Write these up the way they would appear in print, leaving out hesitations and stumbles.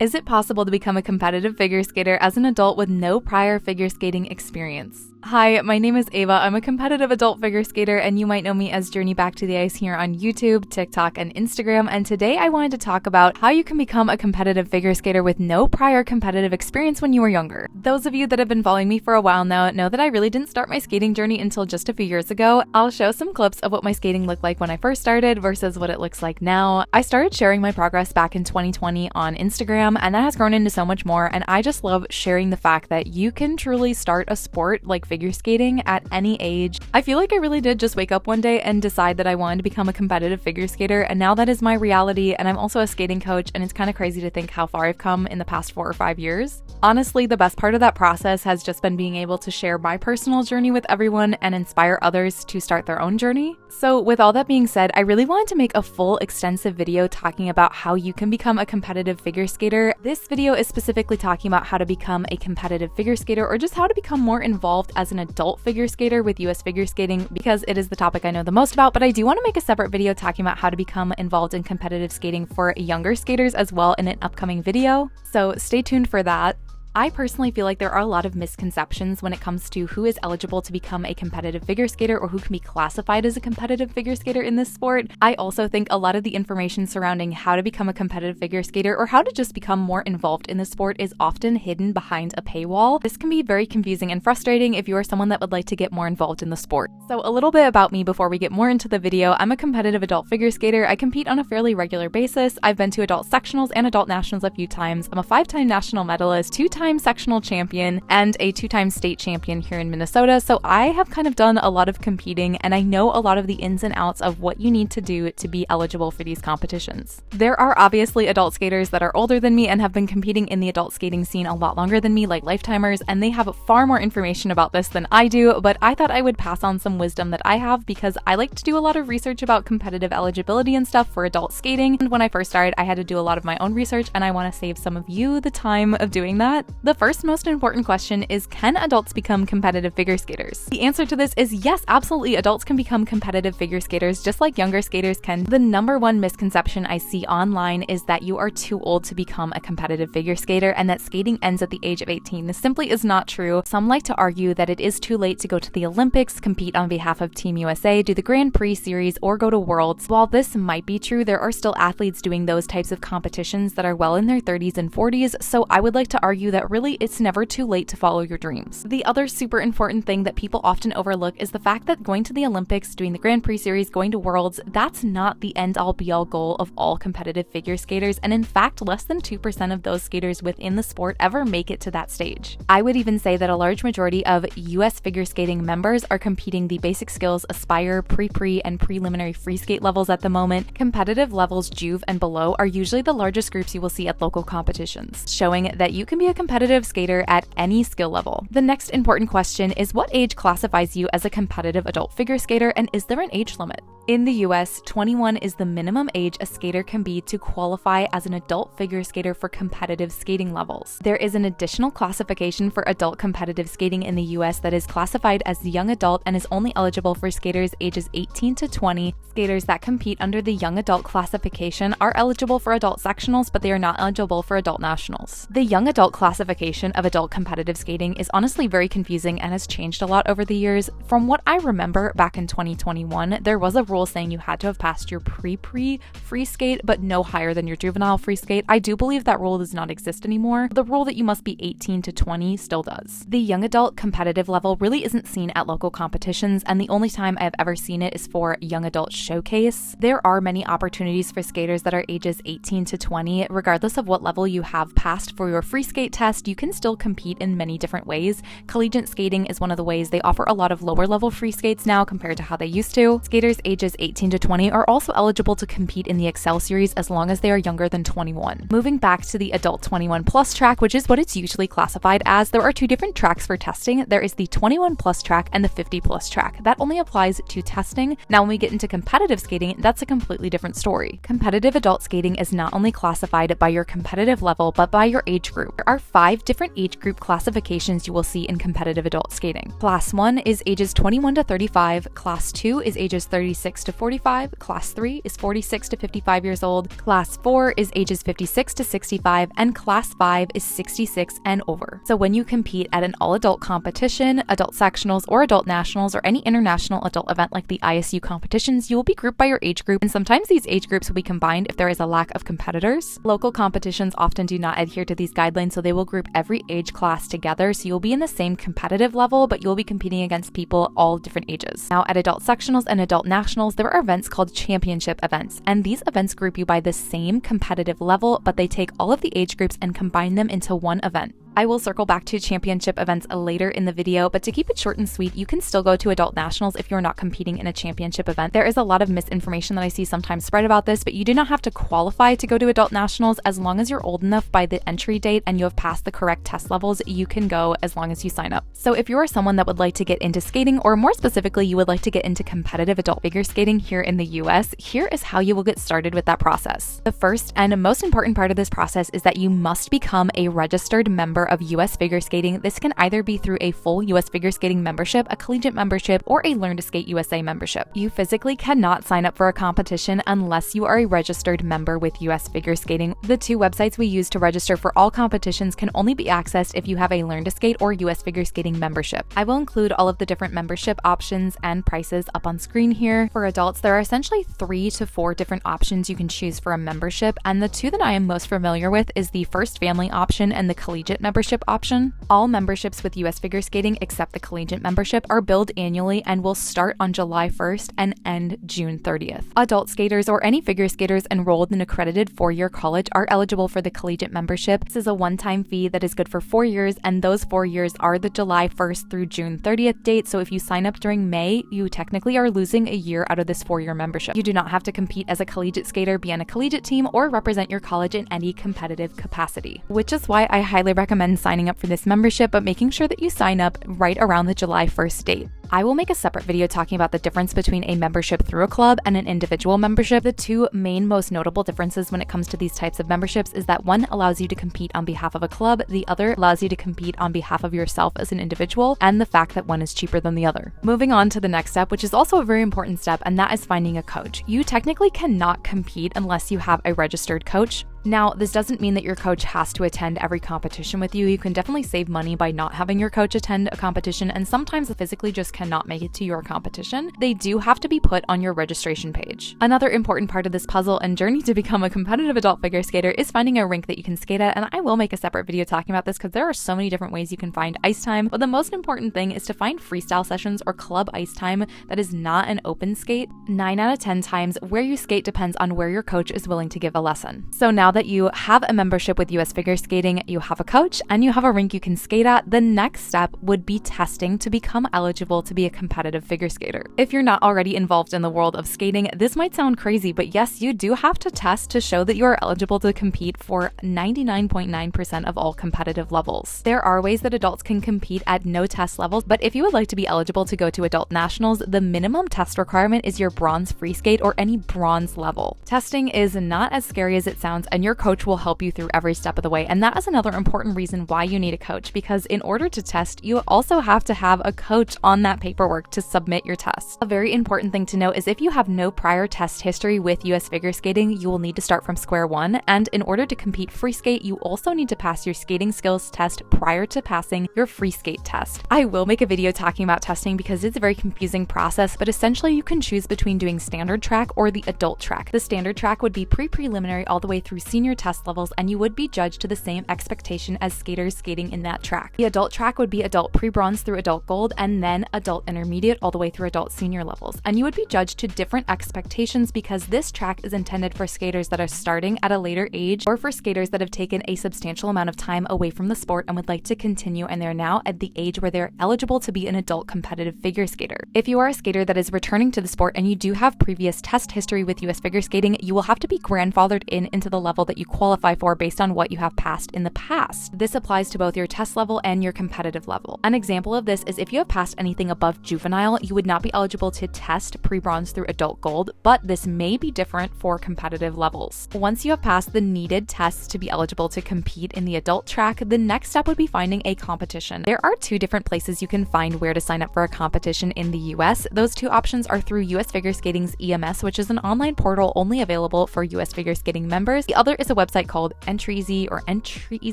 Is it possible to become a competitive figure skater as an adult with no prior figure skating experience? Hi, my name is Ava. I'm a competitive adult figure skater, and you might know me as Journey Back to the Ice here on YouTube, TikTok, and Instagram. And today I wanted to talk about how you can become a competitive figure skater with no prior competitive experience when you were younger. Those of you that have been following me for a while now know that I really didn't start my skating journey until just a few years ago. I'll show some clips of what my skating looked like when I first started versus what it looks like now. I started sharing my progress back in 2020 on Instagram, and that has grown into so much more. And I just love sharing the fact that you can truly start a sport like figure skating at any age. I feel like I really did just wake up one day and decide that I wanted to become a competitive figure skater, and now that is my reality. And I'm also a skating coach, and it's kind of crazy to think how far I've come in the past 4 or 5 years. Honestly, the best part of that process has just been being able to share my personal journey with everyone and inspire others to start their own journey. So with all that being said, I really wanted to make a full extensive video talking about how you can become a competitive figure skater. This video is specifically talking about how to become a competitive figure skater, or just how to become more involved as an adult figure skater with US figure skating, because it is the topic I know the most about. But I do want to make a separate video talking about how to become involved in competitive skating for younger skaters as well in an upcoming video. So stay tuned for that. I personally feel like there are a lot of misconceptions when it comes to who is eligible to become a competitive figure skater or who can be classified as a competitive figure skater in this sport. I also think a lot of the information surrounding how to become a competitive figure skater or how to just become more involved in the sport is often hidden behind a paywall. This can be very confusing and frustrating if you are someone that would like to get more involved in the sport. So a little bit about me before we get more into the video. I'm a competitive adult figure skater. I compete on a fairly regular basis. I've been to adult sectionals and adult nationals a few times. I'm a 5-time national medalist, 2-time sectional champion, and a 2-time state champion here in Minnesota. So I have kind of done a lot of competing, and I know a lot of the ins and outs of what you need to do to be eligible for these competitions. There are obviously adult skaters that are older than me and have been competing in the adult skating scene a lot longer than me, like lifetimers, and they have far more information about this than I do, but I thought I would pass on some wisdom that I have because I like to do a lot of research about competitive eligibility and stuff for adult skating. And when I first started, I had to do a lot of my own research, and I want to save some of you the time of doing that. The first most important question is, can adults become competitive figure skaters? The answer to this is yes, absolutely. Adults can become competitive figure skaters just like younger skaters can. The number one misconception I see online is that you are too old to become a competitive figure skater and that skating ends at the age of 18. This simply is not true. Some like to argue that it is too late to go to the Olympics, compete on behalf of Team USA, do the Grand Prix series, or go to Worlds. While this might be true, there are still athletes doing those types of competitions that are well in their 30s and 40s, so I would like to argue that really it's never too late to follow your dreams. The other super important thing that people often overlook is the fact that going to the Olympics, doing the Grand Prix series, going to Worlds, that's not the end-all be-all goal of all competitive figure skaters, and in fact, less than 2% of those skaters within the sport ever make it to that stage. I would even say that a large majority of US figure skating members are competing the basic skills, aspire, pre-pre, and preliminary free skate levels at the moment. Competitive levels juve and below are usually the largest groups you will see at local competitions, showing that you can be a competitive skater at any skill level. The next important question is, what age classifies you as a competitive adult figure skater, and is there an age limit? In the US, 21 is the minimum age a skater can be to qualify as an adult figure skater for competitive skating levels. There is an additional classification for adult competitive skating in the US that is classified as young adult and is only eligible for skaters ages 18 to 20. Skaters that compete under the young adult classification are eligible for adult sectionals, but they are not eligible for adult nationals. The young adult classification of adult competitive skating is honestly very confusing and has changed a lot over the years. From what I remember, back in 2021, there was a rule saying you had to have passed your pre-pre free skate, but no higher than your juvenile free skate. I do believe that rule does not exist anymore. The rule that you must be 18 to 20 still does. The young adult competitive level really isn't seen at local competitions, and the only time I've ever seen it is for young adult showcase. There are many opportunities for skaters that are ages 18 to 20. Regardless of what level you have passed for your free skate test, you can still compete in many different ways. Collegiate skating is one of the ways. They offer a lot of lower level free skates now compared to how they used to. Skaters ages 18 to 20 are also eligible to compete in the Excel Series as long as they are younger than 21. Moving back to the adult 21 plus track, which is what it's usually classified as, there are two different tracks for testing. There is the 21 plus track and the 50 plus track. That only applies to testing. Now, when we get into competitive skating, that's a completely different story. Competitive adult skating is not only classified by your competitive level, but by your age group. There are 5 different age group classifications you will see in competitive adult skating. Class 1 is ages 21 to 35, Class 2 is ages 36 to 45, Class 3 is 46 to 55 years old, Class 4 is ages 56 to 65, and Class 5 is 66 and over. So when you compete at an all-adult competition, adult sectionals, or adult nationals, or any international adult event like the ISU competitions, you will be grouped by your age group, and sometimes these age groups will be combined if there is a lack of competitors. Local competitions often do not adhere to these guidelines, so they will group every age class together, so you'll be in the same competitive level, but you'll be competing against people all different ages. Now, at adult sectionals and adult nationals, there are events called championship events, and these events group you by the same competitive level, but they take all of the age groups and combine them into one event. I will circle back to championship events later in the video, but to keep it short and sweet, you can still go to adult nationals if you're not competing in a championship event. There is a lot of misinformation that I see sometimes spread about this, but you do not have to qualify to go to adult nationals. As long as you're old enough by the entry date and you have passed the correct test levels, you can go as long as you sign up. So if you are someone that would like to get into skating, or more specifically, you would like to get into competitive adult figure skating here in the US, here is how you will get started with that process. The first and most important part of this process is that you must become a registered member of US Figure Skating. This can either be through a full US Figure Skating membership, a collegiate membership, or a Learn to Skate USA membership. You physically cannot sign up for a competition unless you are a registered member with US Figure Skating. The 2 websites we use to register for all competitions can only be accessed if you have a Learn to Skate or US Figure Skating membership. I will include all of the different membership options and prices up on screen here. For adults, there are essentially 3 to 4 different options you can choose for a membership, and the 2 that I am most familiar with is the First Family option and the collegiate membership option. All memberships with US Figure Skating except the collegiate membership are billed annually and will start on July 1st and end June 30th. Adult skaters or any figure skaters enrolled in an accredited 4-year college are eligible for the collegiate membership. This is a one-time fee that is good for 4 years, and those 4 years are the July 1st through June 30th date. So if you sign up during May, you technically are losing a year out of this 4-year membership. You do not have to compete as a collegiate skater, be on a collegiate team, or represent your college in any competitive capacity, which is why I highly recommend signing up for this membership, but making sure that you sign up right around the July 1st date. I will make a separate video talking about the difference between a membership through a club and an individual membership. The 2 main most notable differences when it comes to these types of memberships is that one allows you to compete on behalf of a club, the other allows you to compete on behalf of yourself as an individual, and the fact that one is cheaper than the other. Moving on to the next step, which is also a very important step, and that is finding a coach. You technically cannot compete unless you have a registered coach. Now, this doesn't mean that your coach has to attend every competition with you. You can definitely save money by not having your coach attend a competition, and sometimes they physically just cannot make it to your competition. They do have to be put on your registration page. Another important part of this puzzle and journey to become a competitive adult figure skater is finding a rink that you can skate at, and I will make a separate video talking about this because there are so many different ways you can find ice time, but the most important thing is to find freestyle sessions or club ice time that is not an open skate. 9 out of 10 times where you skate depends on where your coach is willing to give a lesson. So now that you have a membership with US Figure Skating, you have a coach, and you have a rink you can skate at, the next step would be testing to become eligible to be a competitive figure skater. If you're not already involved in the world of skating, this might sound crazy, but yes, you do have to test to show that you are eligible to compete for 99.9% of all competitive levels. There are ways that adults can compete at no test levels, but if you would like to be eligible to go to adult nationals, the minimum test requirement is your bronze free skate or any bronze level. Testing is not as scary as it sounds, and your coach will help you through every step of the way. And that is another important reason why you need a coach, because in order to test, you also have to have a coach on that paperwork to submit your test. A very important thing to note is if you have no prior test history with US Figure Skating, you will need to start from square one. And in order to compete free skate, you also need to pass your skating skills test prior to passing your free skate test. I will make a video talking about testing because it's a very confusing process, but essentially you can choose between doing standard track or the adult track. The standard track would be pre-preliminary all the way through senior test levels, and you would be judged to the same expectation as skaters skating in that track. The adult track would be adult pre-bronze through adult gold, and then adult intermediate all the way through adult senior levels. And you would be judged to different expectations because this track is intended for skaters that are starting at a later age or for skaters that have taken a substantial amount of time away from the sport and would like to continue, and they're now at the age where they're eligible to be an adult competitive figure skater. If you are a skater that is returning to the sport and you do have previous test history with US Figure Skating, you will have to be grandfathered into the level level that you qualify for based on what you have passed in the past. This applies to both your test level and your competitive level. An example of this is if you have passed anything above juvenile, you would not be eligible to test pre-bronze through adult gold, but this may be different for competitive levels. Once you have passed the needed tests to be eligible to compete in the adult track, the next step would be finding a competition. There are two different places you can find where to sign up for a competition in the US. Those two options are through US Figure Skating's EMS, which is an online portal only available for US Figure Skating members. The other is a website called Entreezy or Entry,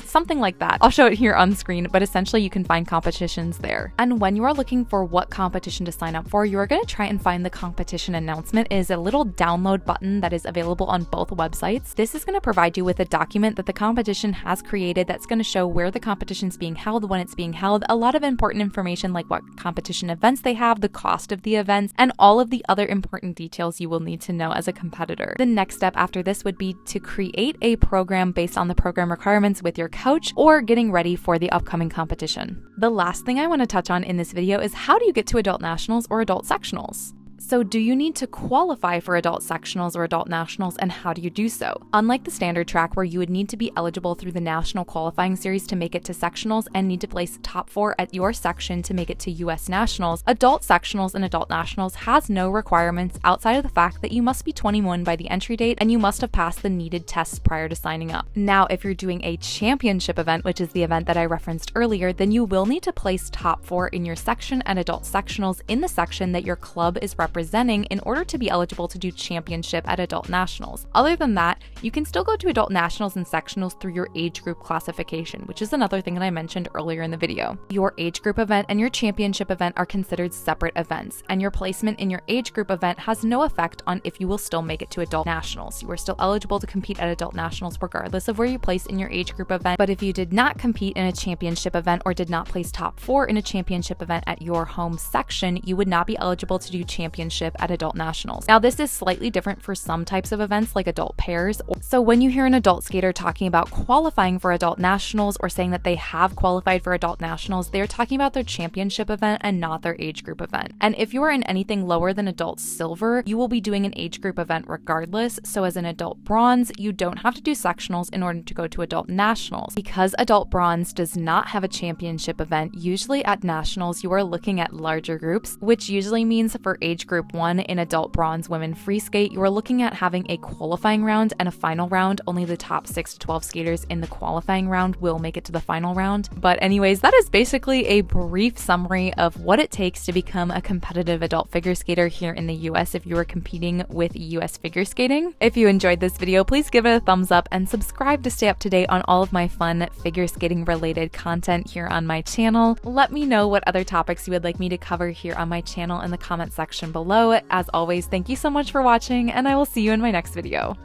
something like that. I'll show it here on screen, but essentially you can find competitions there. And when you are looking for what competition to sign up for, you are going to try and find the competition announcement. It is a little download button that is available on both websites. This is going to provide you with a document that the competition has created that's going to show where the competition is being held, when it's being held, a lot of important information like what competition events they have, the cost of the events, and all of the other important details you will need to know as a competitor. The next step after this would be to create a program based on the program requirements with your coach or getting ready for the upcoming competition. The last thing I want to touch on in this video is how do you get to adult nationals or adult sectionals? So do you need to qualify for adult sectionals or adult nationals, and how do you do so? Unlike the standard track where you would need to be eligible through the national qualifying series to make it to sectionals and need to place top 4 at your section to make it to US nationals, adult sectionals and adult nationals has no requirements outside of the fact that you must be 21 by the entry date and you must have passed the needed tests prior to signing up. Now, if you're doing a championship event, which is the event that I referenced earlier, then you will need to place top 4 in your section and adult sectionals in the section that your club is representing in order to be eligible to do championship at adult nationals. Other than that, you can still go to adult nationals and sectionals through your age group classification, which is another thing that I mentioned earlier in the video. Your age group event and your championship event are considered separate events, and your placement in your age group event has no effect on if you will still make it to adult nationals. You are still eligible to compete at adult nationals regardless of where you place in your age group event, but if you did not compete in a championship event or did not place top 4 in a championship event at your home section, you would not be eligible to do championship at adult nationals. Now, this is slightly different for some types of events like adult pairs. So when you hear an adult skater talking about qualifying for adult nationals or saying that they have qualified for adult nationals, they're talking about their championship event and not their age group event. And if you are in anything lower than adult silver, you will be doing an age group event regardless. So as an adult bronze, you don't have to do sectionals in order to go to adult nationals. Because adult bronze does not have a championship event, usually at nationals you are looking at larger groups, which usually means for age group 1 in adult bronze women free skate, you are looking at having a qualifying round and a final round. Only the top 6 to 12 skaters in the qualifying round will make it to the final round. But anyways, that is basically a brief summary of what it takes to become a competitive adult figure skater here in the US if you are competing with US figure skating. If you enjoyed this video, please give it a thumbs up and subscribe to stay up to date on all of my fun figure skating related content here on my channel. Let me know what other topics you would like me to cover here on my channel in the comment section below. As always, thank you so much for watching, and I will see you in my next video.